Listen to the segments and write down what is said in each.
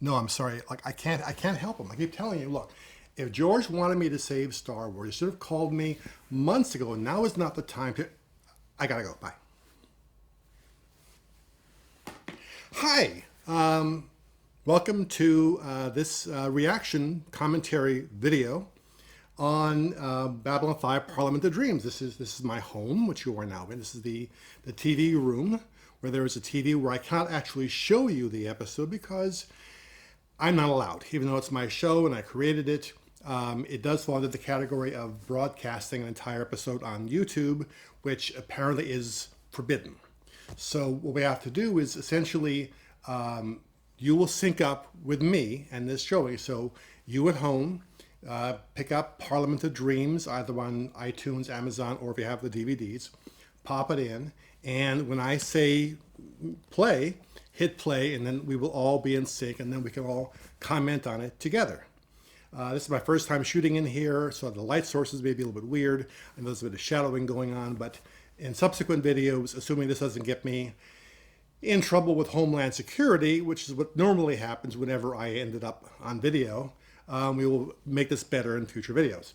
No, I'm sorry. Like I can't help him. I keep telling you, look, if George wanted me to save Star Wars, he should have called me months ago. Now is not the time to. I gotta go. Bye. Hi. Welcome to this reaction commentary video on Babylon 5 Parliament of Dreams. This is my home, which you are now in. This is the TV room where there is a TV where I cannot actually show you the episode because I'm not allowed, even though it's my show and I created it. It does fall into the category of broadcasting an entire episode on YouTube, which apparently is forbidden. So what we have to do is essentially, you will sync up with me and this showing. So you at home, pick up Parliament of Dreams, either on iTunes, Amazon, or if you have the DVDs, pop it in. And when I say play, hit play, and then we will all be in sync, and then we can all comment on it together. This is my first time shooting in here, so the light sources may be a little bit weird, and there's a bit of shadowing going on, but in subsequent videos, assuming this doesn't get me in trouble with Homeland Security, which is what normally happens whenever I ended up on video, we will make this better in future videos.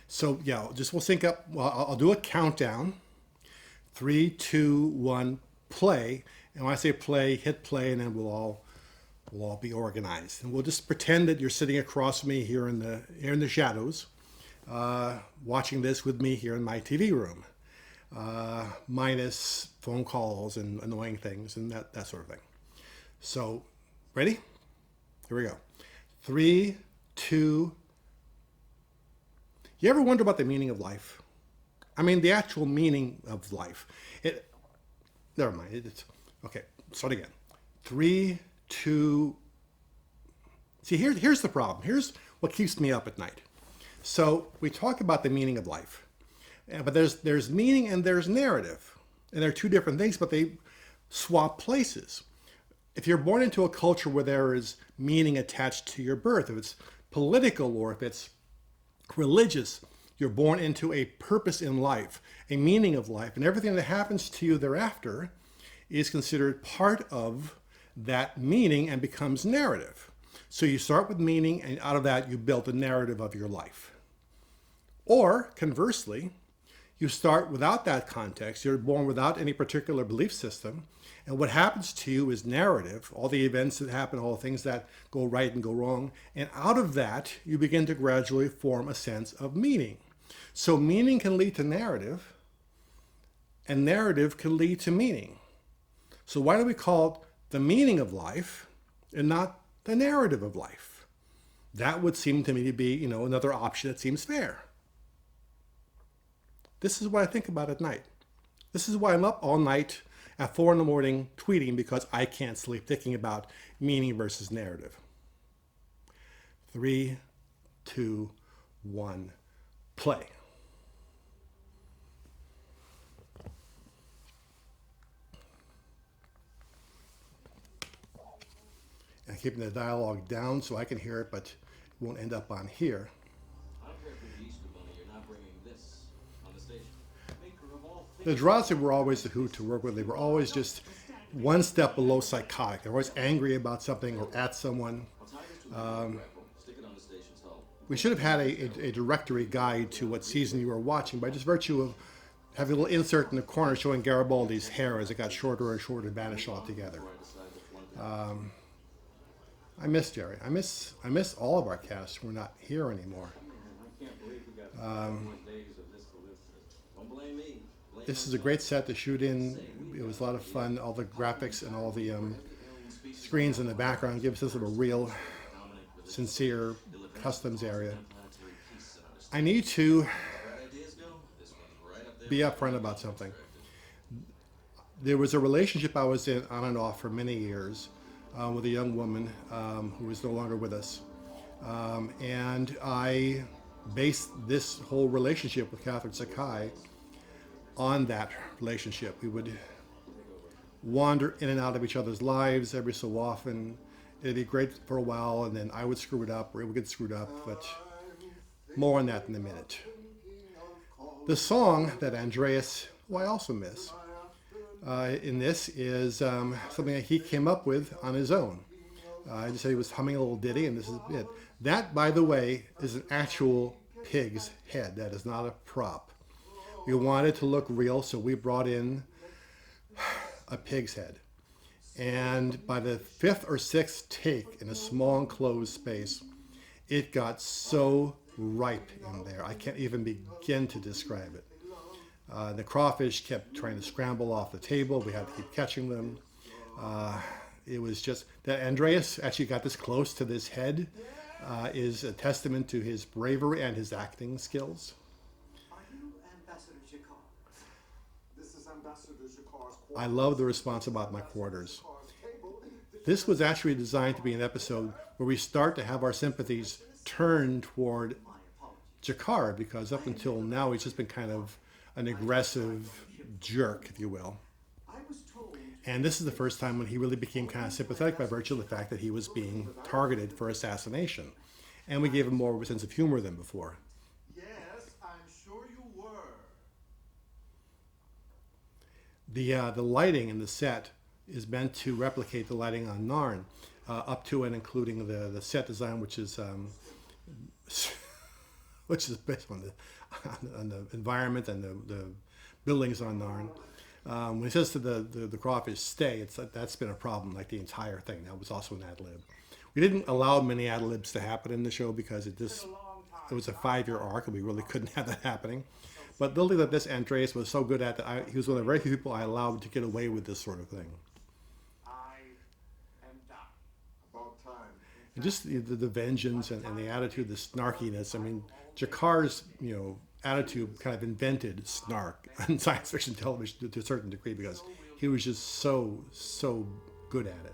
So yeah, we'll sync up. Well, I'll do a countdown. 3, 2, 1, play. And when I say play, hit play, and then we'll all be organized. And we'll just pretend that you're sitting across from me here in the shadows, watching this with me here in my TV room, minus phone calls and annoying things and that sort of thing. So, ready? Here we go. 3, 2. You ever wonder about the meaning of life? I mean, the actual meaning of life. Never mind. It's okay. Start again. 3, 2. See, here's the problem. Here's what keeps me up at night. So we talk about the meaning of life, but there's meaning and there's narrative, and they're two different things, but they swap places. If you're born into a culture where there is meaning attached to your birth, if it's political or if it's religious, you're born into a purpose in life, a meaning of life, and everything that happens to you thereafter is considered part of that meaning and becomes narrative. So you start with meaning, and out of that you build the narrative of your life. Or conversely, you start without that context, you're born without any particular belief system, and what happens to you is narrative, all the events that happen, all the things that go right and go wrong, and out of that you begin to gradually form a sense of meaning. So meaning can lead to narrative, and narrative can lead to meaning. So why do we call it the meaning of life and not the narrative of life? That would seem to me to be, another option that seems fair. This is what I think about at night. This is why I'm up all night at 4 in the morning tweeting, because I can't sleep thinking about meaning versus narrative. 3, 2, 1, play. And keeping the dialogue down so I can hear it, but it won't end up on here. The Drazi were always the who to work with. They were always just one step below psychotic. They're always angry about something or at someone. We should have had a directory guide to what season you were watching by just virtue of having a little insert in the corner showing Garibaldi's hair as it got shorter and shorter and vanished altogether. I miss Jerry. I miss all of our cast who are not here anymore. This is a great set to shoot in. It was a lot of fun. All the graphics and all the screens in the background give us a real, sincere customs area. I need to be upfront about something. There was a relationship I was in on and off for many years with a young woman who is no longer with us. And I based this whole relationship with Catherine Sakai on that relationship. We would wander in and out of each other's lives every so often. It'd be great for a while, and then I would screw it up, or it would get screwed up, but more on that in a minute. The song that Andreas, who I also miss, in this is something that he came up with on his own. I just said he was humming a little ditty, and this is it. That, by the way, is an actual pig's head. That is not a prop. We wanted to look real, so we brought in a pig's head. And by the fifth or sixth take in a small enclosed space, it got so ripe in there. I can't even begin to describe it. The crawfish kept trying to scramble off the table. We had to keep catching them. It was just that Andreas actually got this close to this head is a testament to his bravery and his acting skills. I love the response about my quarters. This was actually designed to be an episode where we start to have our sympathies turn toward Jakar, because up until now he's just been kind of an aggressive jerk, if you will. And this is the first time when he really became kind of sympathetic by virtue of the fact that he was being targeted for assassination. And we gave him more of a sense of humor than before. Yes, I'm sure you were. The lighting in the set is meant to replicate the lighting on Narn, up to and including the set design, which is based on the environment and the buildings on Narn. When he says to the crawfish, stay, that's been a problem, like the entire thing. That was also an ad-lib. We didn't allow many ad-libs to happen in the show because it was a 5-year arc, and we really couldn't have that happening. But building that this Andreas was so good at that, he was one of the very few people I allowed to get away with this sort of thing. I am done. About time. And just the vengeance and the attitude, the snarkiness. I mean, Jakar's, attitude kind of invented snark on science fiction television to a certain degree, because he was just so good at it.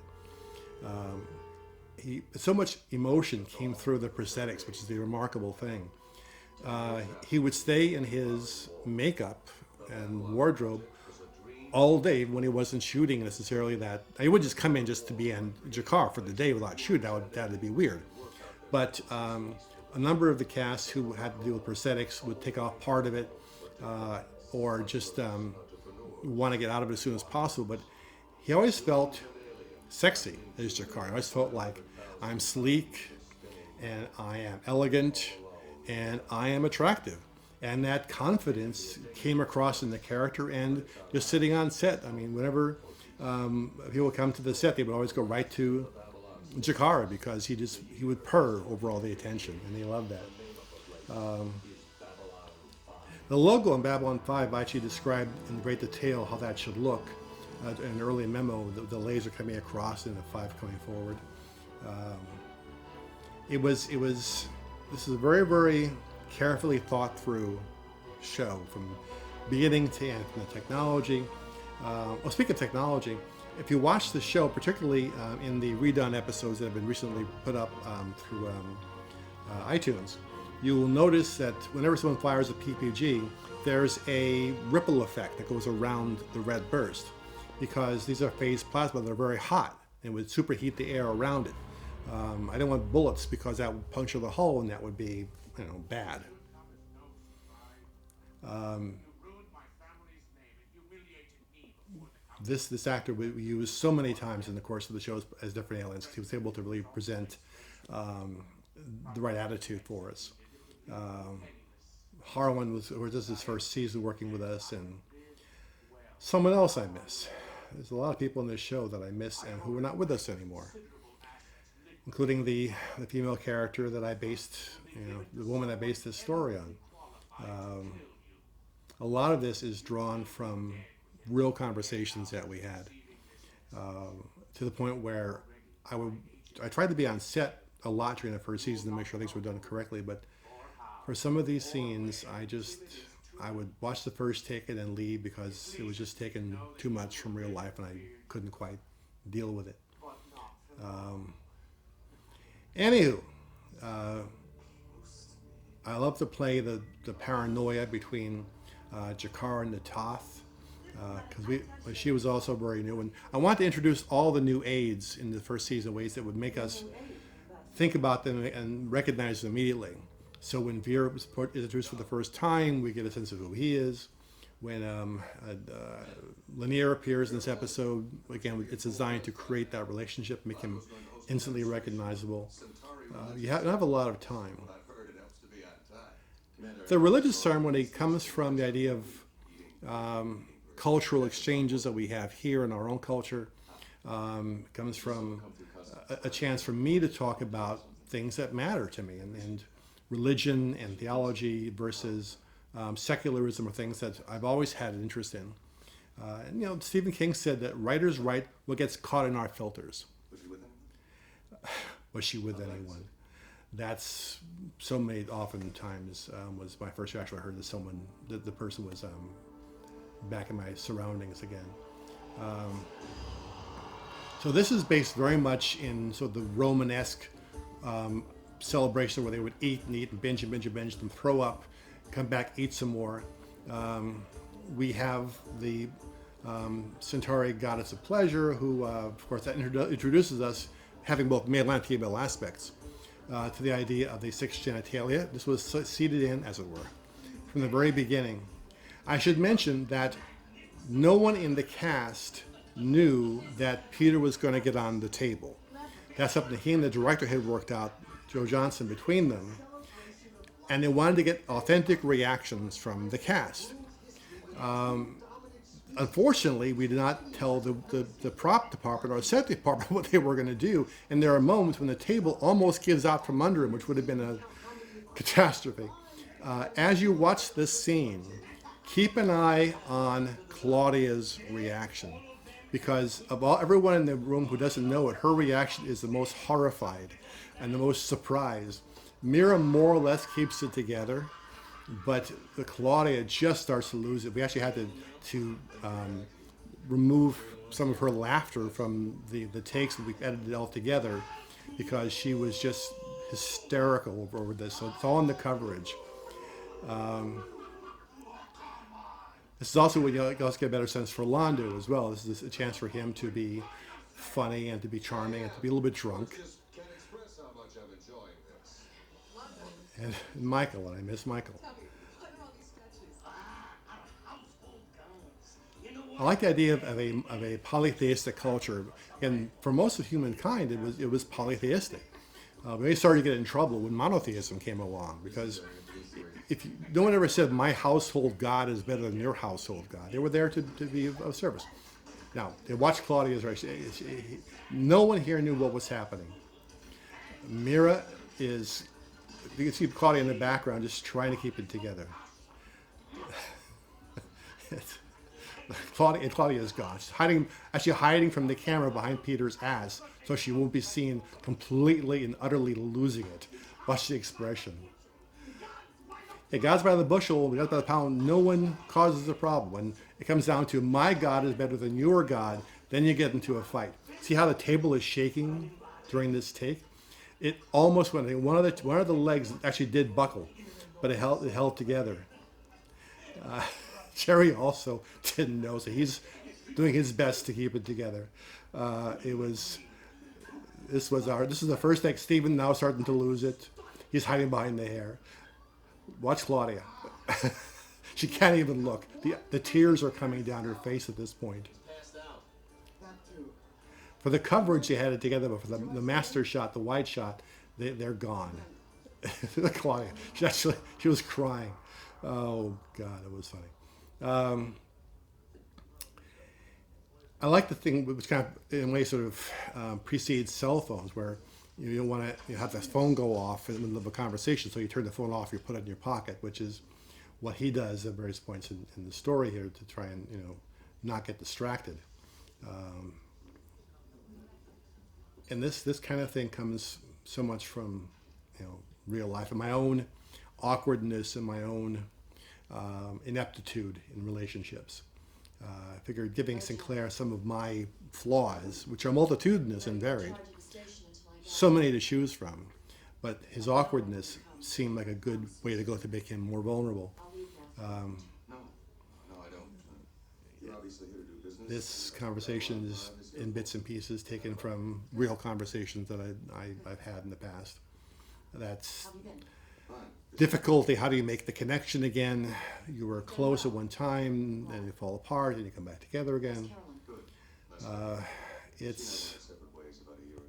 So much emotion came through the prosthetics, which is the remarkable thing. He would stay in his makeup and wardrobe all day when he wasn't shooting necessarily. That he would just come in just to be in Jakar for the day without shooting. That would be weird. But a number of the cast who had to deal with prosthetics would take off part of it, or just want to get out of it as soon as possible. But he always felt sexy as Jakar. I always felt like I'm sleek, and I am elegant, and I am attractive. And that confidence came across in the character and just sitting on set. I mean, whenever people would come to the set, they would always go right to Jakar, because he would purr over all the attention, and they loved that. The logo in Babylon 5 actually described in great detail how that should look. In an early memo, the laser coming across and the 5 coming forward. This is a very, very carefully thought through show from beginning to end, from the technology. Speaking of technology, if you watch the show, particularly in the redone episodes that have been recently put up through iTunes, you will notice that whenever someone fires a PPG, there's a ripple effect that goes around the red burst, because these are phased plasma that are very hot and would superheat the air around it. I don't want bullets, because that would puncture the hull, and that would be, bad. This actor we used so many times in the course of the shows as different aliens, because he was able to really present the right attitude for us. Harlan was his first season working with us, and someone else I miss. There's a lot of people in this show that I miss and who are not with us anymore, including the female character that I based, the woman I based this story on. A lot of this is drawn from real conversations that we had, to the point where I tried to be on set a lot during the first season to make sure things were done correctly, but for some of these scenes, I would watch the first take and then leave, because it was just taking too much from real life and I couldn't quite deal with it. Anywho, I love to play the paranoia between Jakar and Natath, because she was also very new, and I want to introduce all the new aides in the first season, ways that would make us think about them and recognize them immediately. So when Veer is introduced for the first time, we get a sense of who he is. when Lanier appears in this episode, again, it's designed to create that relationship, make him instantly recognizable. You don't have a lot of time. The religious ceremony comes from the idea of cultural exchanges that we have here in our own culture. Comes from a chance for me to talk about things that matter to me, and religion and theology versus secularism are things that I've always had an interest in. And Stephen King said that writers write what gets caught in our filters. Was she with anyone? That's so many oftentimes was my first reaction. I heard that the person was back in my surroundings again. So this is based very much in sort of the Romanesque celebration where they would eat and binge and throw up, come back, eat some more. We have the Centauri goddess of pleasure, who, of course, that introduces us, having both male and female aspects, to the idea of the six genitalia. This was seeded in, as it were, from the very beginning. I should mention that no one in the cast knew that Peter was going to get on the table. That's something he and the director had worked out, Joe Johnson, between them. And they wanted to get authentic reactions from the cast. Unfortunately, we did not tell the prop department or set department what they were going to do. And there are moments when the table almost gives out from under him, which would have been a catastrophe. As you watch this scene, keep an eye on Claudia's reaction. Because of everyone in the room who doesn't know it, her reaction is the most horrified and the most surprised. Mira more or less keeps it together, but Claudia just starts to lose it. We actually had to remove some of her laughter from the takes that we edited all together because she was just hysterical over this. So it's all in the coverage. This is also when you also get a better sense for Londo as well. This is a chance for him to be funny and to be charming and to be a little bit drunk. And Michael, and I miss Michael. I like the idea of a polytheistic culture, and for most of humankind, it was polytheistic. They started to get in trouble when monotheism came along, because no one ever said my household God is better than your household God. They were there to be of service. Now they watched Claudia's reaction. No one here knew what was happening. Mira is. You can see Claudia in the background just trying to keep it together. Claudia is gone. She's hiding from the camera behind Peter's ass so she won't be seen completely and utterly losing it. Watch the expression. Hey, God's by the bushel, God's by the pound, no one causes a problem. When it comes down to my God is better than your God, then you get into a fight. See how the table is shaking during this take? It almost went. One of the legs actually did buckle, but it held together. Jerry also didn't know, so he's doing his best to keep it together. This is the first take. Stephen now starting to lose it. He's hiding behind the hair. Watch Claudia. She can't even look. The tears are coming down her face at this point. For the coverage, they had it together, but for the master shot, the wide shot, they're gone. Claudia, she was crying. Oh God, it was funny. I like the thing which kind of, in a way, sort of precedes cell phones, where you don't want to have the phone go off in the middle of a conversation, so you turn the phone off, you put it in your pocket, which is what he does at various points in the story here to try and not get distracted. And this kind of thing comes so much from real life and my own awkwardness and my own ineptitude in relationships. I figured giving Sinclair some of my flaws, which are multitudinous and varied, so many to choose from, but his awkwardness seemed like a good way to go to make him more vulnerable. No, I don't. You're obviously here to do business. This conversation is in bits and pieces taken from real conversations that I've had in the past. difficulty. How do you make the connection again? You were close at one time, and you fall apart, and you come back together again. It's Separate ways about a year ago.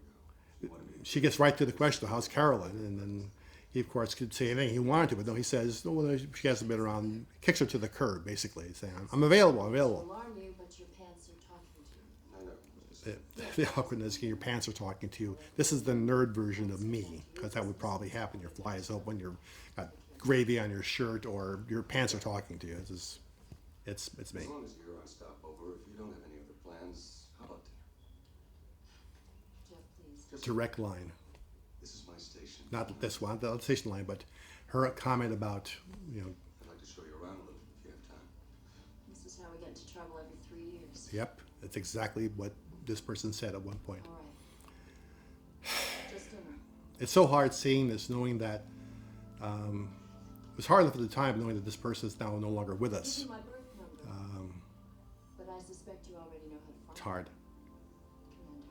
She wanted me she gets right to the question, how's Carolyn? And then he, of course, could say anything he wanted to, but no, he says, no, well, she hasn't been around, kicks her to the curb, basically, saying, I'm available, I'm available. Alarm you, but your pants are talking to you. I know. The awkwardness, your pants are talking to you. This is the nerd version of me, because that would probably happen. Your fly is open, you're got gravy on your shirt, or your pants are talking to you. It's me. As long as you're on stopover, if you don't have any other plans, how about dinner? Jeff, please. Just Direct line. This is my station. Not this one, the station line, but her comment about, I'd like to show you around a little if you have time. This is how we get into trouble every 3 years. yep, that's exactly what this person said at one point. All right. Just dinner. It's so hard seeing this, knowing that it was hard enough at the time, knowing that this person is now no longer with Give us. you my birth number. But I suspect you already know how to find It's hard. Commander.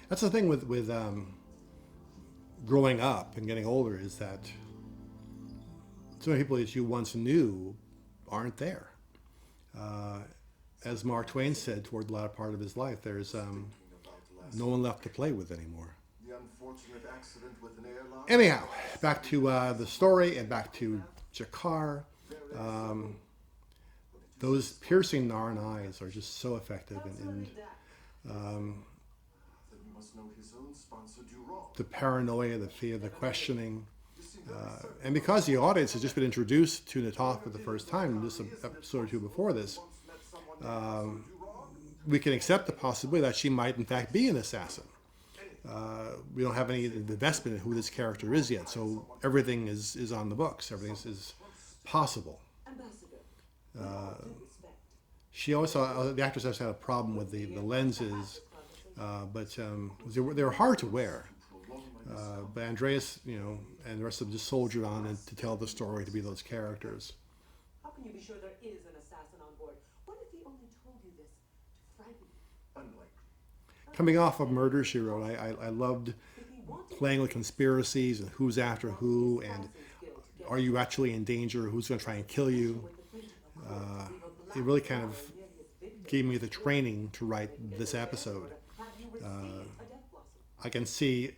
That's the thing with growing up and getting older, is that so many people that you once knew aren't there. As Mark Twain said toward the latter part of his life, there's no one left to play with anymore. The unfortunate accident with an airline. Anyhow, back to the story and back to Jakar. Those piercing Narn eyes are just so effective, and You must know his own sponsor do wrong. the paranoia, the fear, the questioning. And because the audience has just been introduced to Nataf for the first time, just an episode or two before this, we can accept the possibility that she might in fact be an assassin. We don't have any investment in who this character is yet, so everything is on the books. Everything is possible. She also, the actress has had a problem with the lenses, but they were hard to wear. But Andreas, and the rest of them just soldiered on and to tell the story, to be those characters. How can you be sure there is an assassin on board? What if he only told you this to frighten you? Unlikely. Coming off of Murder, She Wrote, I loved playing with conspiracies and who's after who, and are you actually in danger? Who's going to try and kill you? It really kind of gave me the training to write this episode. I can see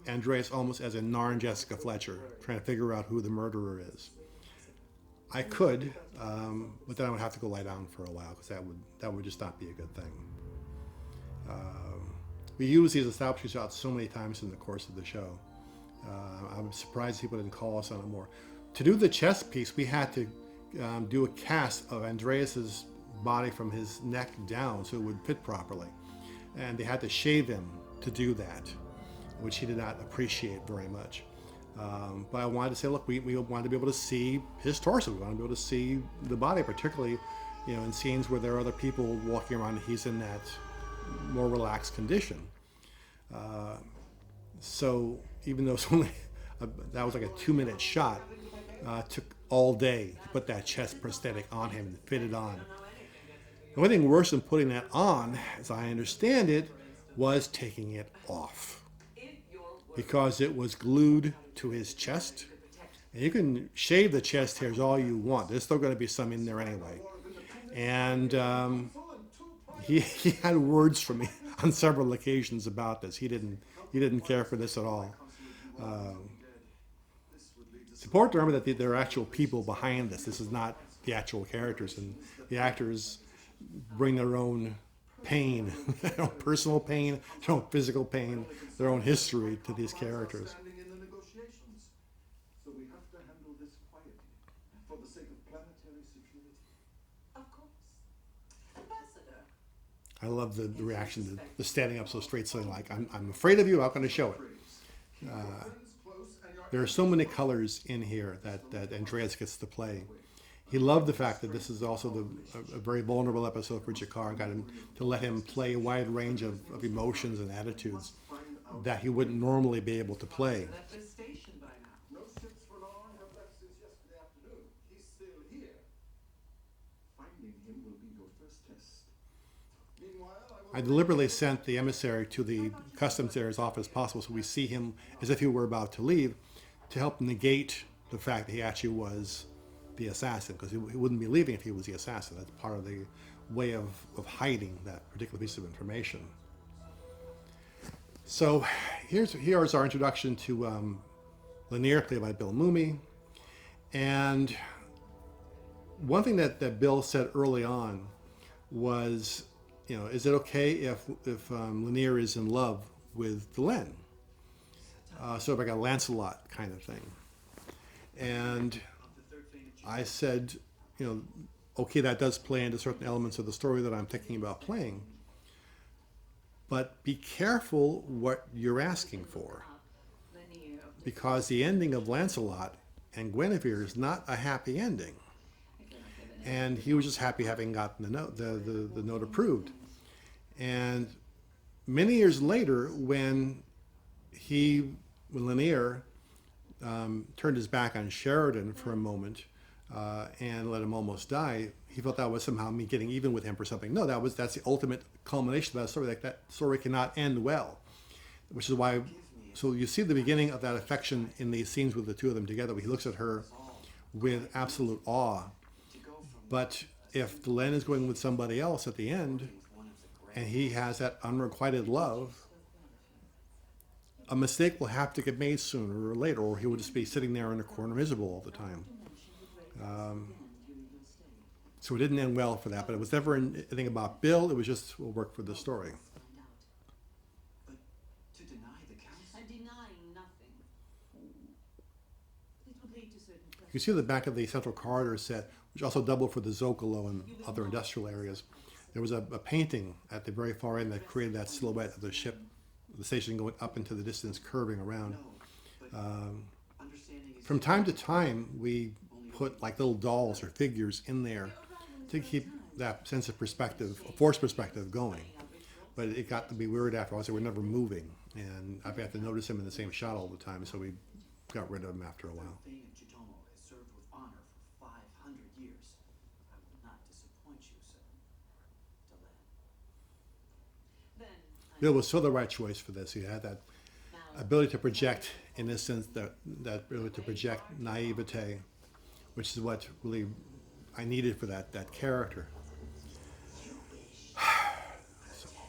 Andreas almost as a Narn Jessica Fletcher, trying to figure out who the murderer is. I could, but then I would have to go lie down for a while, because that would just not be a good thing. We use these establishing shots so many times in the course of the show. I'm surprised people didn't call us on it more. To do the chest piece, we had to do a cast of Andreas's body from his neck down so it would fit properly. And they had to shave him to do that, which he did not appreciate very much. But I wanted to say, look, we wanted to be able to see his torso. We wanted to be able to see the body, particularly, in scenes where there are other people walking around and he's in that more relaxed condition. So even though it's only, that was like a 2-minute shot, took all day to put that chest prosthetic on him and fit it on. The only thing worse than putting that on, as I understand it, was taking it off, because it was glued to his chest. And you can shave the chest hairs all you want. There's still going to be some in there anyway. And he had words for me on several occasions about this. He didn't care for this at all. It's important to remember that there are actual people behind this. This is not the actual characters, and the actors bring their own pain, their own personal pain, their own physical pain, their own history to these characters. In the negotiations. So we have to handle this quietly for the sake of planetary security. Of course. Ambassador. I love the reaction to the standing up so straight, saying like, I'm afraid of you, I'm going to show it. There are so many colors in here that Andreas gets to play. He loved the fact that this is also a very vulnerable episode for Jakar, got him to let him play a wide range of emotions and attitudes that he wouldn't normally be able to play. Left this station by now. No ships for long have left since yesterday afternoon. He's still here. Finding him will be your first test. Meanwhile, I deliberately sent the emissary to the customs there as often as possible, so we see him as if he were about to leave, to help negate the fact that he actually was the assassin, because he wouldn't be leaving if he was the assassin. That's part of the way of hiding that particular piece of information. So here's our introduction to Lanier, played by Bill Mumy. And one thing that Bill said early on was, is it okay if Lanier is in love with Delenn? Sort of like a Lancelot kind of thing. And I said, okay, that does play into certain elements of the story that I'm thinking about playing, but be careful what you're asking for, because the ending of Lancelot and Guinevere is not a happy ending. And he was just happy having gotten the note approved. And many years later, when Lanier turned his back on Sheridan for a moment and let him almost die, he felt that was somehow me getting even with him for something. No, that's the ultimate culmination of that story. Like, that story cannot end well, which is why. So you see the beginning of that affection in these scenes with the two of them together, where he looks at her with absolute awe. But if Delenn is going with somebody else at the end, and he has that unrequited love, a mistake will have to get made sooner or later, or he will just be sitting there in a corner miserable all the time. So it didn't end well for that, but it was never anything about Bill. It was just, will work for the story. But to deny the council. I'm denying nothing. It would lead to certain You can see the back of the central corridor set, which also doubled for the Zocalo and other industrial areas. There was a painting at the very far end that created that silhouette of the ship, the station going up into the distance, curving around. From time to time, we put like little dolls or figures in there to keep that sense of perspective, forced perspective, going. But it got to be weird after all. So we're never moving, and I had to notice him in the same shot all the time. So we got rid of him after a while. Served with honor for 500 years. I will not disappoint you, sir. Delenn. Bill was so the right choice for this. He had that ability to project innocence, that ability to project naivete, which is what really I needed for that character.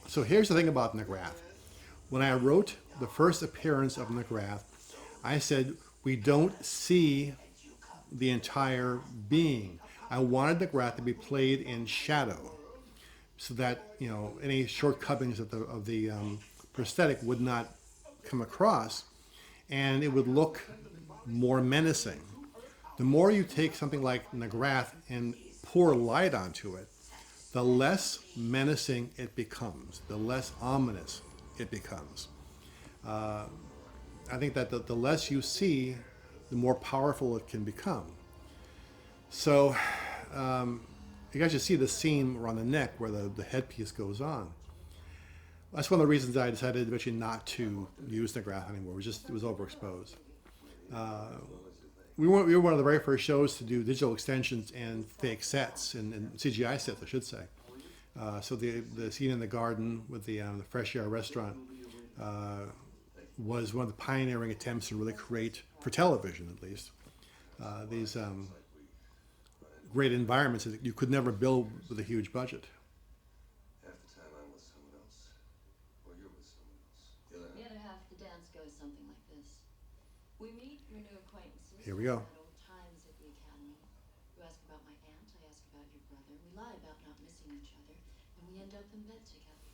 So here's the thing about McGrath. When I wrote the first appearance of McGrath, I said, we don't see the entire being. I wanted McGrath to be played in shadow, so that any shortcomings of the prosthetic would not come across, and it would look more menacing. The more you take something like McGrath and pour light onto it, the less menacing it becomes, the less ominous it becomes. I think that the less you see, the more powerful it can become. So you guys should see the seam around the neck where the headpiece goes on. That's one of the reasons I decided eventually not to use McGrath anymore. It was overexposed. We were one of the very first shows to do digital extensions and fake sets, and CGI sets, I should say. So the scene in the garden with the Fresh Air restaurant was one of the pioneering attempts to really create, for television at least, these great environments that you could never build with a huge budget. Half the time I'm with someone else, or you're with someone else. The other half of the dance goes something like this. We meet, renew acquaintances. Here we go. At old times at the academy. You ask about my aunt, I ask about your brother. We lie about not missing each other, and we end up in bed together.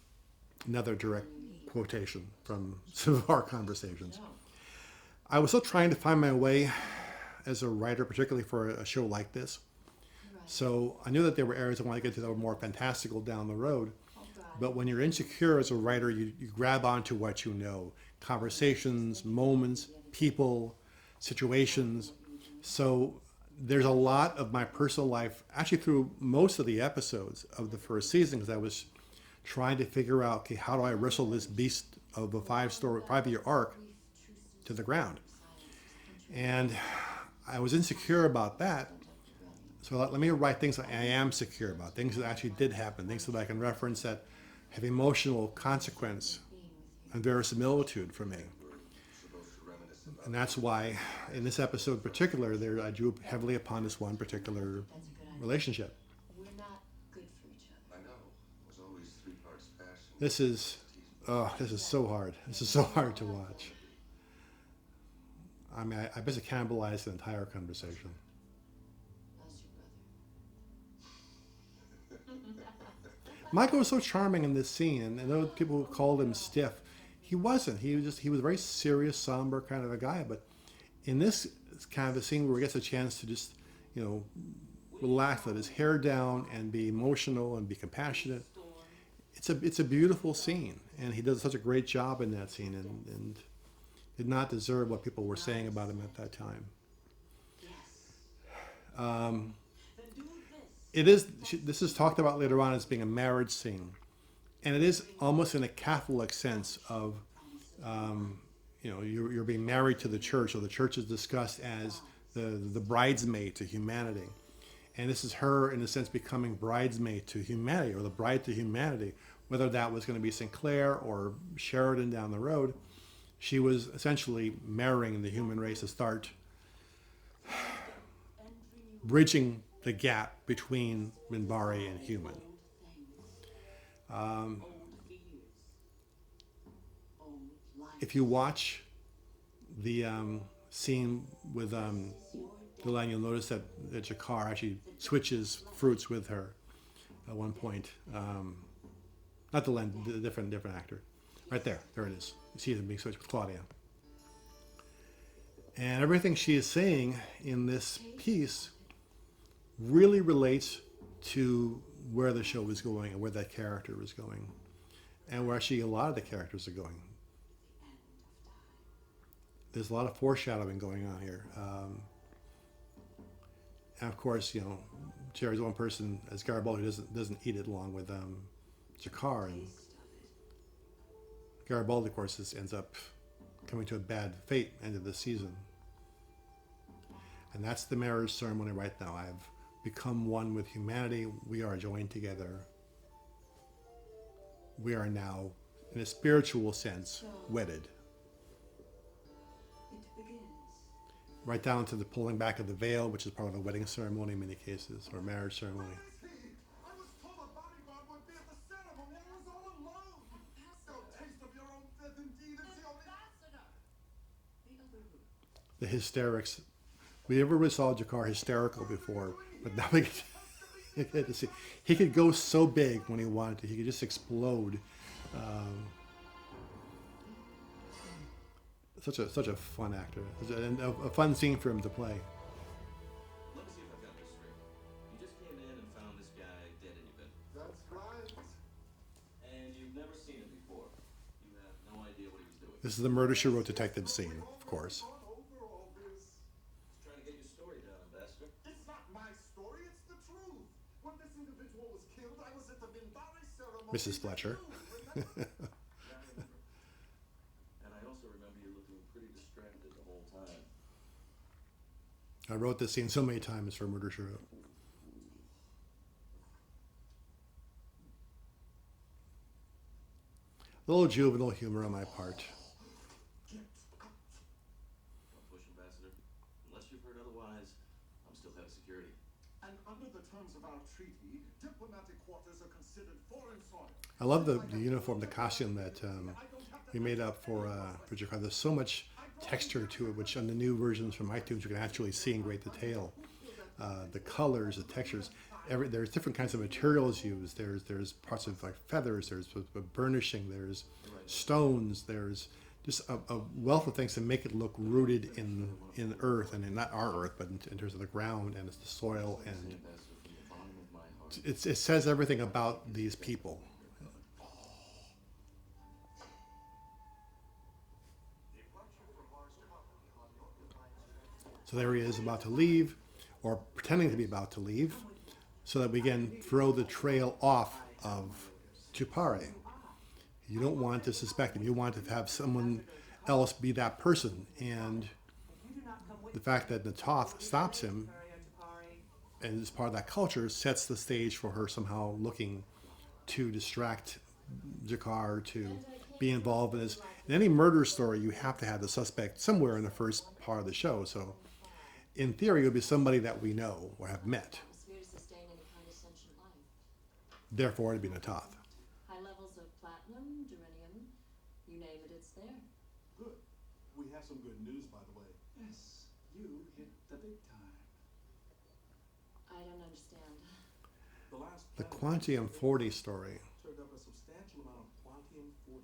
Another direct quotation from some of our conversations. I was still trying to find my way as a writer, particularly for a show like this. So I knew that there were areas I wanted to get to that were more fantastical down the road. But when you're insecure as a writer, you grab onto what you know. Conversations, moments, people, situations. So there's a lot of my personal life, actually through most of the episodes of the first season, because I was trying to figure out, okay, how do I wrestle this beast of a 5-year arc to the ground? And I was insecure about that. So let me write things that I am secure about, things that actually did happen, things that I can reference that have emotional consequence and verisimilitude for me. And that's why, in this episode in particular, I drew heavily upon this one particular That's a good idea. relationship. We're not good for each other. I know. It was always three parts passion. This is so hard. This is so hard to watch. I mean, I basically cannibalized the entire conversation. How's your brother? Michael was so charming in this scene, and I know people called him stiff. He wasn't. He was a very serious, somber kind of a guy. But in this kind of a scene where he gets a chance to just, relax, let his hair down, and be emotional and be compassionate, it's a beautiful scene, and he does such a great job in that scene, and did not deserve what people were saying about him at that time. This is talked about later on as being a marriage scene, and it is almost in a Catholic sense of, you're being married to the church, or the church is discussed as the bridesmaid to humanity, and this is her in a sense becoming bridesmaid to humanity, or the bride to humanity, whether that was going to be Sinclair or Sheridan down the road. She was essentially marrying the human race to start bridging the gap between Minbari and human. If you watch the scene with Delaney, you'll notice that Jakar actually switches fruits with her at one point. Not Delaney, the different actor. Right there it is. You see them being switched with Claudia. And everything she is saying in this piece really relates to where the show is going and where that character is going, and where actually a lot of the characters are going. There's a lot of foreshadowing going on here. And of course, Jerry's one person, as Garibaldi, doesn't eat it along with Jakar, and Garibaldi, of course, ends up coming to a bad fate end of the season. And that's the marriage ceremony right now. I've become one with humanity. We are joined together. We are now, in a spiritual sense, wedded. It begins. Right down to the pulling back of the veil, which is part of the wedding ceremony in many cases, or marriage ceremony. I was told a bodyguard would be at the ceremony. I was all alone. No taste of your own death, indeed. It's the only... The hysterics. We never really saw Jakar hysterical before, but now we get to see. He could go so big when he wanted to. He could just explode. Such a fun actor, and a fun scene for him to play. Let me see if I've got this straight. You just came in and found this guy dead in your bed. That's right. And you've never seen him before. You have no idea what he was doing. This is the Murder, She Wrote detective scene, of course. Over all this. Just trying to get your story down, Ambassador. It's not my story, it's the truth. When this individual was killed, I was at the Minbari ceremony. Mrs. Fletcher. Yeah, I remember. And I also remember you looking pretty distracted the whole time. I wrote this scene so many times for Murder, She Wrote. A little juvenile humor on my part. Get out. Don't push, Ambassador. Unless you've heard otherwise, I'm still head of security. And under the terms of our treaty, diplomatic quarters are considered foreign soil. I love the uniform, the costume that we made up for Jakar. There's so much texture to it, which on the new versions from iTunes you can actually see in great detail. The colors, the textures. There's different kinds of materials used. There's parts of like feathers. There's burnishing. There's stones. There's just a wealth of things to make it look rooted in earth, and in not our earth, but in terms of the ground and it's the soil, and Ambassador, from the bottom of my heart. it says everything about these people. So there he is about to leave, or pretending to be about to leave, so that we can throw the trail off of Chupare. You don't want to suspect him. You want to have someone else be that person. And the fact that Natoth stops him and is part of that culture sets the stage for her somehow looking to distract Jakar, to be involved in this. In any murder story, you have to have the suspect somewhere in the first part of the show. So, in theory, it would be somebody that we know or have met. Atmosphere to sustain any kind of sentient life. Therefore, it'd be Natoth. High levels of platinum, duranium, you name it, it's there. Good. We have some good news, by the way. Yes, you hit the big time. I don't understand. The last The planet Quantium 40 story turned up a substantial amount of Quantium 40.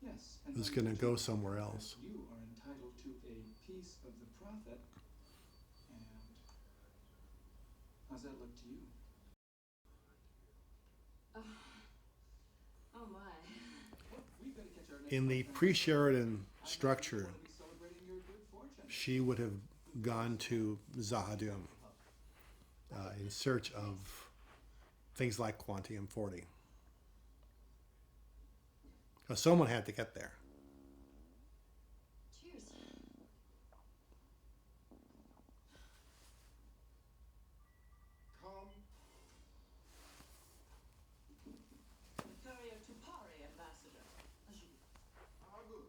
Yes. And is when going to you go do somewhere that, else. You are entitled to a piece of the profit. And how's that look to you? Oh my. Well, we better catch our next In the podcast. pre-Sheridan structure, We'll be celebrating your good fortune. she would have gone to Zahadum in search of things like Quantium 40. Because someone had to get there. Cheers. Come. Courier to Pari, Ambassador. Ah, good.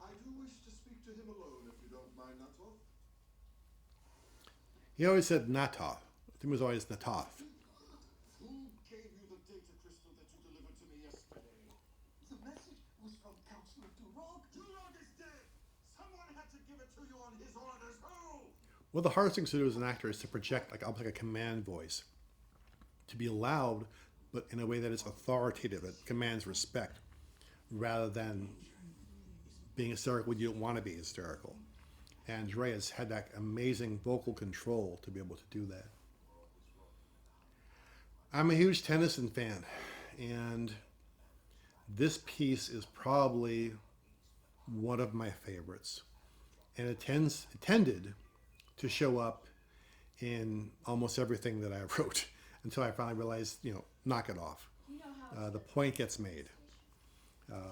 I do wish to speak to him alone, if you don't mind, Natoth. He always said Natoth. It was always Natoth. Who gave you the data crystal that you delivered to me yesterday? The message was from Counselor Durog. Durog is dead! Someone had to give it to you on his orders. Who? One of the hardest things to do as an actor is to project almost like a command voice. To be loud, but in a way that is authoritative, that commands respect, rather than being hysterical when you don't want to be hysterical. And Andreas had that amazing vocal control to be able to do that. I'm a huge Tennyson fan, and this piece is probably one of my favorites. And it tended to show up in almost everything that I wrote until I finally realized, knock it off. You know how The point gets made. 500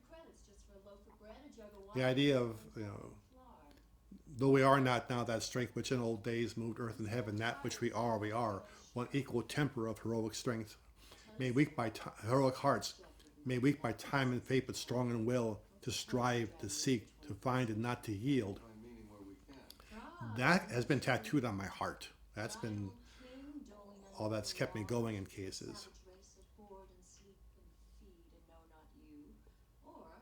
credits just for a loaf of bread, a jug of wine. The idea of, flour. though we are not now that strength which in old days moved earth and heaven, that which we are, one equal temper of heroic strength. Made weak by heroic hearts, made weak by time and fate, but strong in will, to strive, to seek, to find, and not to yield. Find meaning where we can. That has been tattooed on my heart. That's been King, doling all that's kept me going in cases. savage race that hoard and sleep and feed and know not you. Or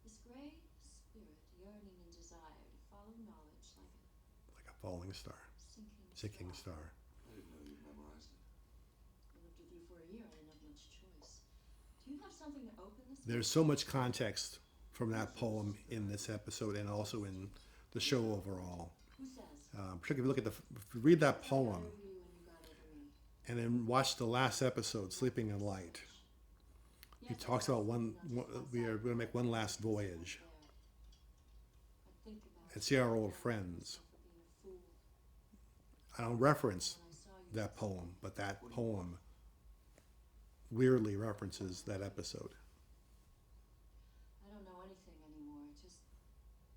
this gray spirit yearning and desire to follow knowledge like Like a falling star, a sinking star. I didn't know you'd memorized it. I lived with you for a year. I didn't have much choice. Do you have something to open this? There's so much context from that poem in this episode and also in the show overall. Who says? Particularly if you look at if you read that poem Over you and you got over me. and then watch the last episode, Sleeping in Light. He Yes, talks I about was we are going to make one last voyage I think about and see our old friends. for being a fool. I don't reference When I saw you that poem, but that poem weirdly references that episode. I don't know anything anymore. I just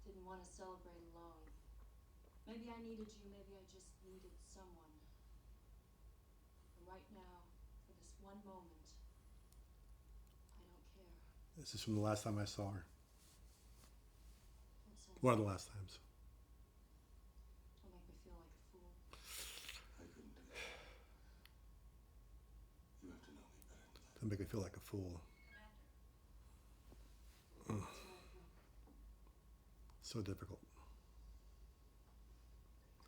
didn't want to celebrate alone. Maybe I needed you. Maybe I just needed someone. And right now, for this one moment, I don't care. This is from the last time I saw her. Don't say One of the last times. Don't make me feel like a fool. I couldn't do that. You have to know me better than that. Don't make me feel like a fool. Ugh. So difficult.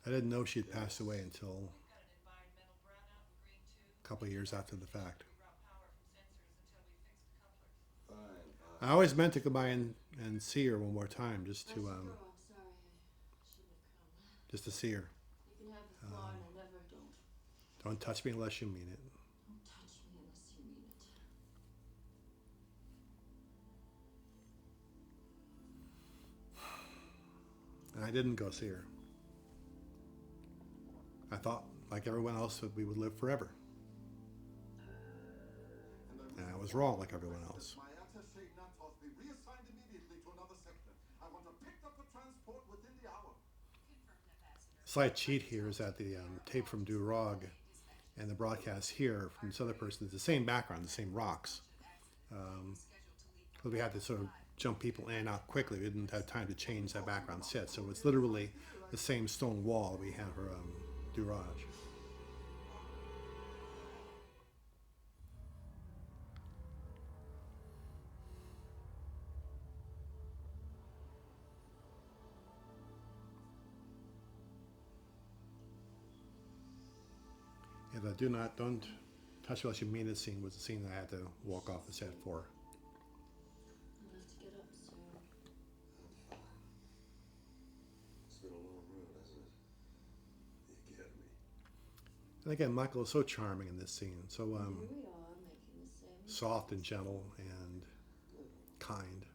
I didn't know she'd passed away until a couple of years after the fact. Fine, I always meant to go by and see her one more time, just I to should go. I'm sorry. I shouldn't have come. just to see her. You can have the floor, and I never don't. Don't touch me unless you mean it. Don't touch me unless you mean it. And I didn't go see her. I thought, like everyone else, that we would live forever. And I was wrong, like everyone else. My attaché Natoth be reassigned immediately to another sector. I want to pick up the transport within the hour. Slight cheat here is that the tape from Durog and the broadcast here from this other person is the same background, the same rocks. But we had to sort of jump people in and out quickly. We didn't have time to change that background set. So it's literally the same stone wall we had for Durage. And don't touch unless you mean it scene was the scene that I had to walk off the set for. I'll have to get up soon. It's been a long road, hasn't it? The academy. And again, Michael is so charming in this scene, so Here we are, making the same. soft and gentle and kind.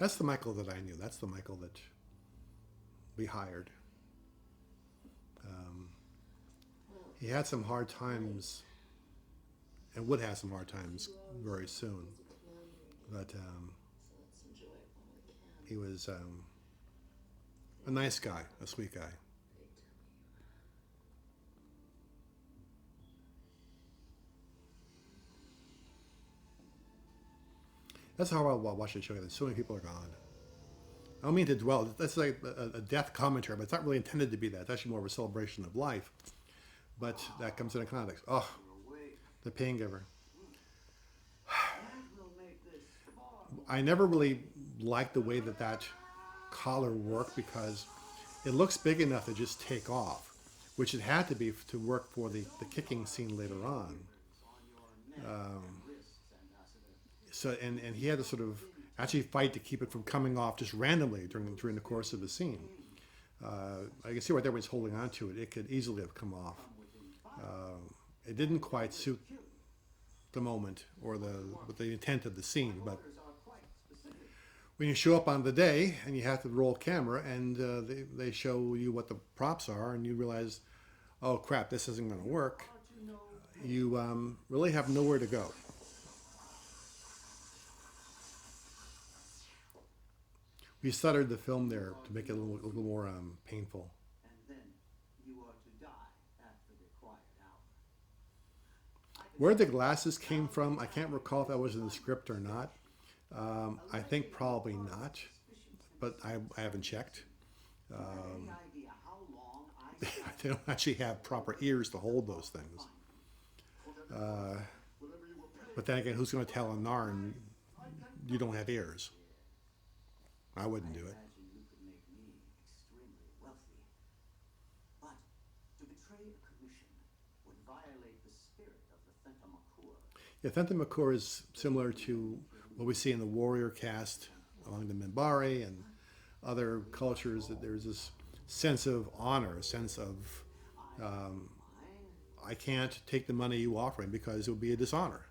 That's the Michael that I knew. That's the Michael that we hired. He had some hard times and would have some hard times very soon. But So let's enjoy it while we can. he was a nice guy, a sweet guy. That's how I watch the show. So many people are gone. I don't mean to dwell. That's like a death commentary, but it's not really intended to be that. It's actually more of a celebration of life. But that comes into context. Oh, the pain giver. I never really liked the way that collar worked because it looks big enough to just take off, which it had to be to work for the kicking scene later on. So and he had to sort of actually fight to keep it from coming off just randomly during the course of the scene. I can see right there when he's holding on to it. It could easily have come off. It didn't quite suit the moment or the intent of the scene, but when you show up on the day and you have to roll camera and they show you what the props are and you realize, oh crap, this isn't going to work, you really have nowhere to go. We stuttered the film there to make it a little more painful. And then you are to die at the required hour. Where the glasses came from, I can't recall if that was in the script or not. I think probably not, but I haven't checked. Any idea how long I They don't actually have proper ears to hold those things. But then again, who's going to tell a Narn you don't have ears? I wouldn't do it. imagine you could make me extremely wealthy. But to betray a commission would violate the spirit of the Thentamakur. Yeah, Thentamakur is similar to what we see in the warrior caste along the Minbari and other cultures, that there's this sense of honor, a sense of I can't take the money you offer me because it would be a dishonor.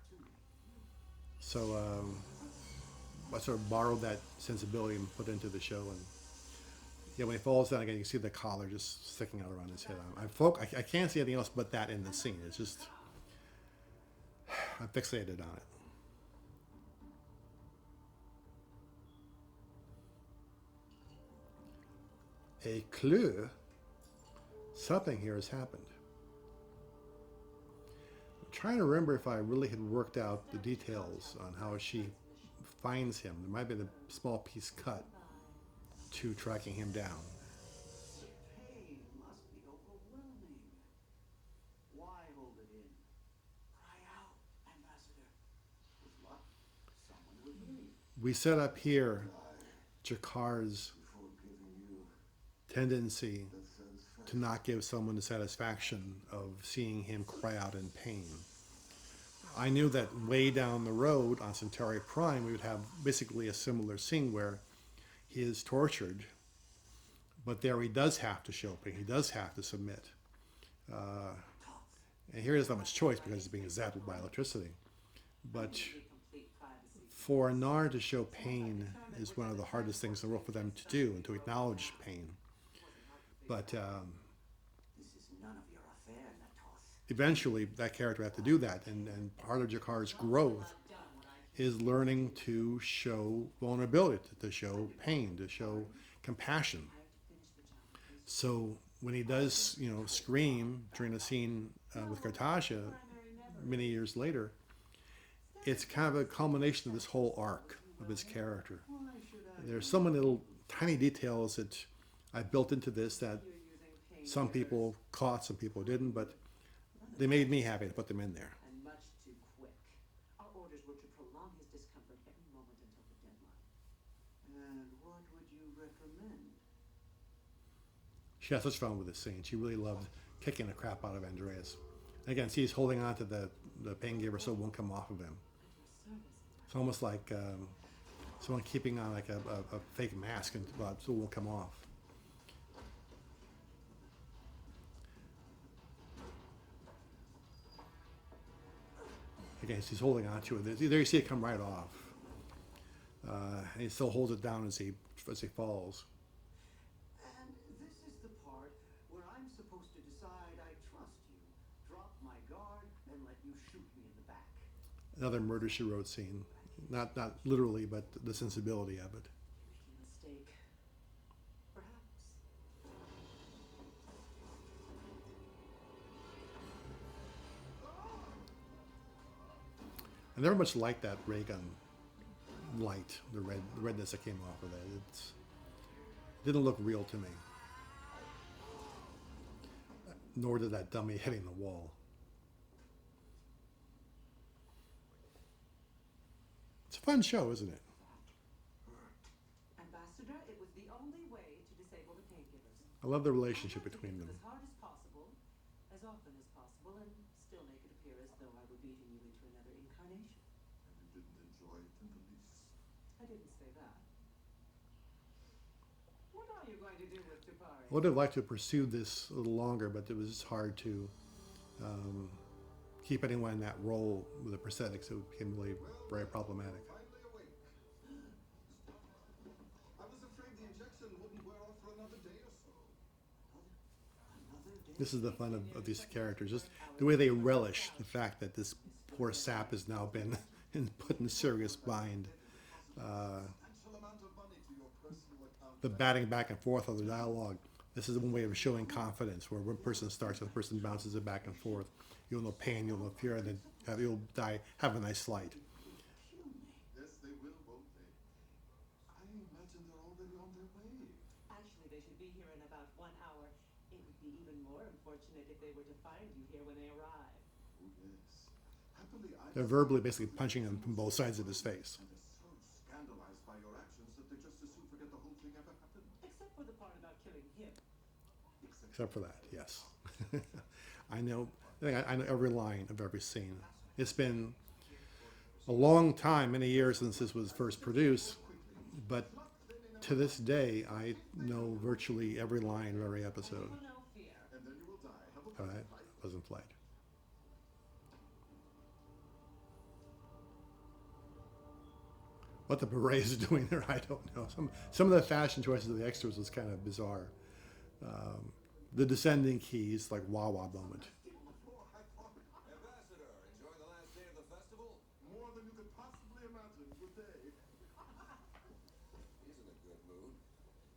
So I sort of borrowed that sensibility and put it into the show. And yeah, when he falls down again, you see the collar just sticking out around his head. I can't see anything else but that in the scene. It's just, I'm fixated on it. A clue. Something here has happened. I'm trying to remember if I really had worked out the details on how she finds him. There might be a small piece cut to tracking him down. The pain must be overwhelming. Why hold it in? Cry out, Ambassador. With luck, someone will hear you. We set up here Jakar's tendency to not give someone the satisfaction of seeing him cry out in pain. I knew that way down the road on Centauri Prime, we would have basically a similar scene where he is tortured, but there he does have to show pain. He does have to submit. And here he has not much choice because he's being zapped by electricity. But for a Nar to show pain is one of the hardest things in the world for them to do, and to acknowledge pain. But This is none of your affair, Natos. eventually that character had to do that, and part of Jakar's growth is learning to show vulnerability, to show pain, to show compassion. So when he does, scream during a scene with Kartasha many years later, it's kind of a culmination of this whole arc of his character. Why should I? There's so many little tiny details that I built into this that You're using some people caught, some people didn't, but they made me happy to put them in there. and much too quick. Our orders were to prolong his discomfort every moment until the deadline. And what would you recommend? She had such fun with this scene. She really loved kicking the crap out of Andreas. Again, see, he's holding on to the pain giver so it won't come off of him. At your service. It's almost like someone keeping on like a fake mask and so it won't come off. Again, he's holding on to it. There you see it come right off. And he still holds it down as he falls. And this is the part where I'm supposed to decide I trust you, drop my guard, and let you shoot me in the back. Another Murder, She Wrote scene. Not literally, but the sensibility of it. Mistake. Perhaps. I never much liked that ray gun light, the redness that came off of that. It didn't look real to me. Nor did that dummy hitting the wall. It's a fun show, isn't it? Ambassador, it was the only way to disable the painkillers. I love the relationship between them. As hard as possible, as often as possible, and still make it appear as though I were beating you into another incarnation. And you didn't enjoy it in the least. I didn't say that. What are you going to do with Tupari? I would have liked to have pursued this a little longer, but it was just hard to keep anyone in that role with the prosthetics. It became really very problematic. Finally awake. I was afraid the injection wouldn't wear off for another day or so. Another day. This is the fun of these characters, just the way they relish the fact that this poor sap has now been put in serious bind. Substantial amount of money to your personal account. The batting back and forth of the dialogue. This is one way of showing confidence, where one person starts and the person bounces it back and forth. You'll know pain, you'll know fear, and then you'll die. Have a nice flight. Yes, they will, won't they? I imagine they're already on their way. Actually, they should be here in about 1 hour. It would be even more unfortunate if they were to find you here when they arrive. Oh, yes. Happily, I... They're verbally basically punching him from both sides of his face. And they're so scandalized by your actions that they just as soon forget the whole thing ever happened. Except for the part about killing him. Except for that, yes. I know every line of every scene. It's been a long time, many years since this was first produced, but to this day, I know virtually every line of every episode. Oh, no fear. And then you will die. Have a All pleasant right, flight. pleasant flight. What the beret is doing there, I don't know. Some of the fashion choices of the extras was kind of bizarre. The descending keys, like wah-wah moment. Ambassador, enjoying the last day of the festival? More than you could possibly imagine. Good day. He's in a good mood.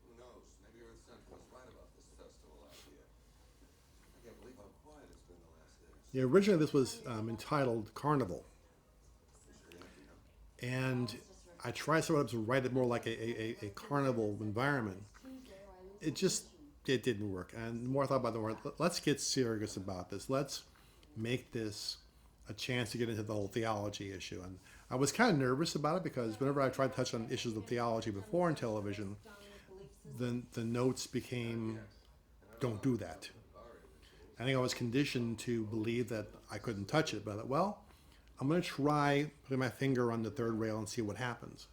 Who knows? Maybe Earth Central was right about this festival idea. I can't believe how quiet it's been the last days. Yeah, originally this was entitled Carnival. And I tried sort of to write it more like a carnival environment. It didn't work. And the more I thought about it, let's get serious about this. Let's make this a chance to get into the whole theology issue. And I was kind of nervous about it because whenever I tried to touch on issues of theology before in television, then the notes became, don't do that. I think I was conditioned to believe that I couldn't touch it, but I thought, well, I'm going to try putting my finger on the third rail and see what happens.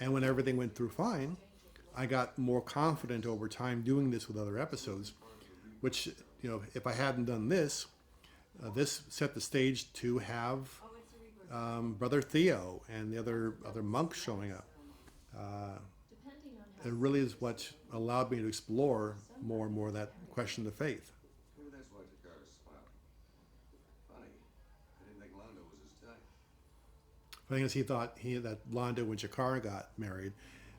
And when everything went through fine, I got more confident over time doing this with other episodes, which, if I hadn't done this, this set the stage to have Brother Theo and the other monks showing up. It really is what allowed me to explore more and more that question of faith. Maybe that's why Takara's smiling. Funny. I didn't think Londo was his type. I think as he thought that Londo, when Jakara got married,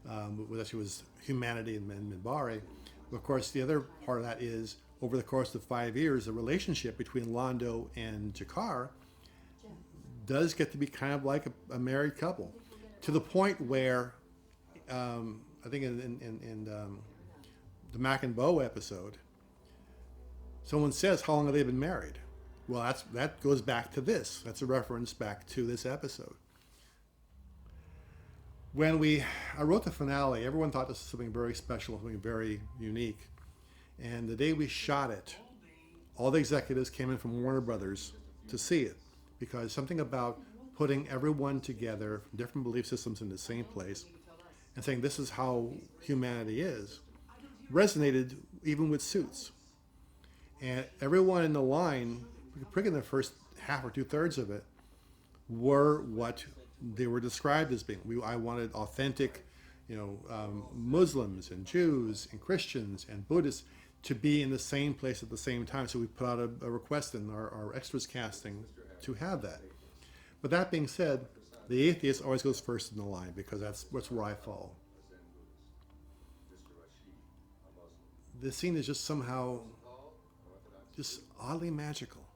that she was humanity and Minbari. Of course, the other part of that is, over the course of 5 years, the relationship between Londo and Jakar does get to be kind of like a married couple. to the point where I think in the Mac and Bo episode, someone says, "How long have they been married?" Well, that goes back to this. That's a reference back to this episode. When I wrote the finale, everyone thought this was something very special, something very unique. And the day we shot it, all the executives came in from Warner Brothers to see it, because something about putting everyone together from different belief systems in the same place and saying this is how humanity is resonated even with Suits. And everyone in the line, pretty in the first half or 2/3 of it, were what they were described as being. I wanted authentic, Muslims and Jews and Christians and Buddhists to be in the same place at the same time. So we put out a request in our extras casting to have that. But that being said, the atheist always goes first in the line because that's where I fall. The scene is just somehow just oddly magical.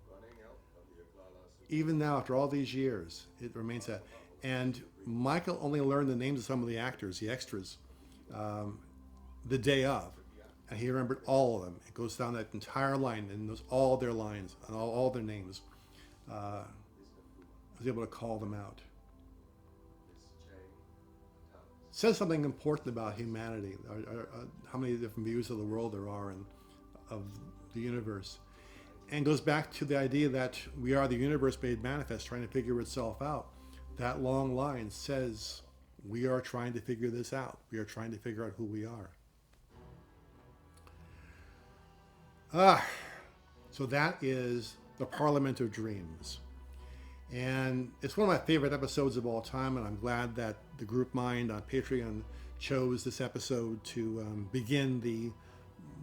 Even now, after all these years, it remains that. And Michael only learned the names of some of the actors, the extras, the day of. And he remembered all of them. It goes down that entire line and knows all their lines and all their names. I was able to call them out. It says something important about humanity, how many different views of the world there are and of the universe. And goes back to the idea that we are the universe made manifest, trying to figure itself out. That long line says we are trying to figure this out. We are trying to figure out who we are. So that is the Parliament of Dreams. And it's one of my favorite episodes of all time, and I'm glad that the Group Mind on Patreon chose this episode to begin the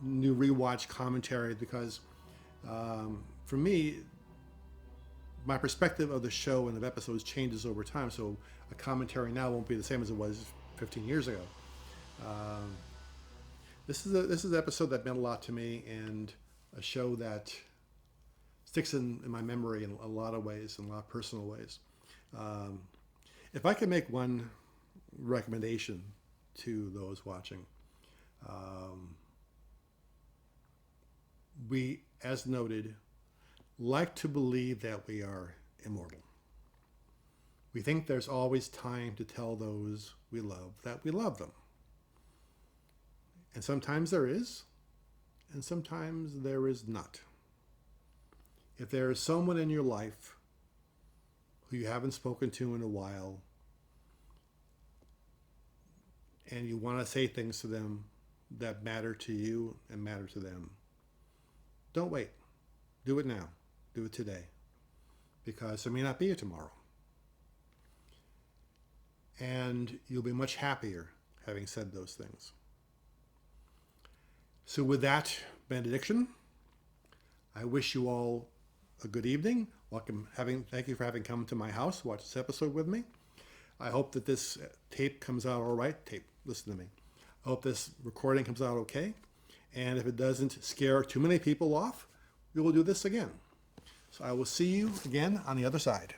new rewatch commentary, because for me, my perspective of the show and of episodes changes over time, so a commentary now won't be the same as it was 15 years ago. This is an episode that meant a lot to me, and a show that sticks in my memory in a lot of ways, in a lot of personal ways. If I could make one recommendation to those watching, we, as noted, like to believe that we are immortal. We think there's always time to tell those we love that we love them. And sometimes there is, and sometimes there is not. If there is someone in your life who you haven't spoken to in a while, and you want to say things to them that matter to you and matter to them, don't wait. Do it now. Do it today. Because there may not be a tomorrow. And you'll be much happier having said those things. So with that benediction, I wish you all a good evening. Thank you for having come to my house to watch this episode with me. I hope that this tape comes out all right. Listen to me. I hope this recording comes out okay. And if it doesn't scare too many people off, we will do this again. So I will see you again on the other side.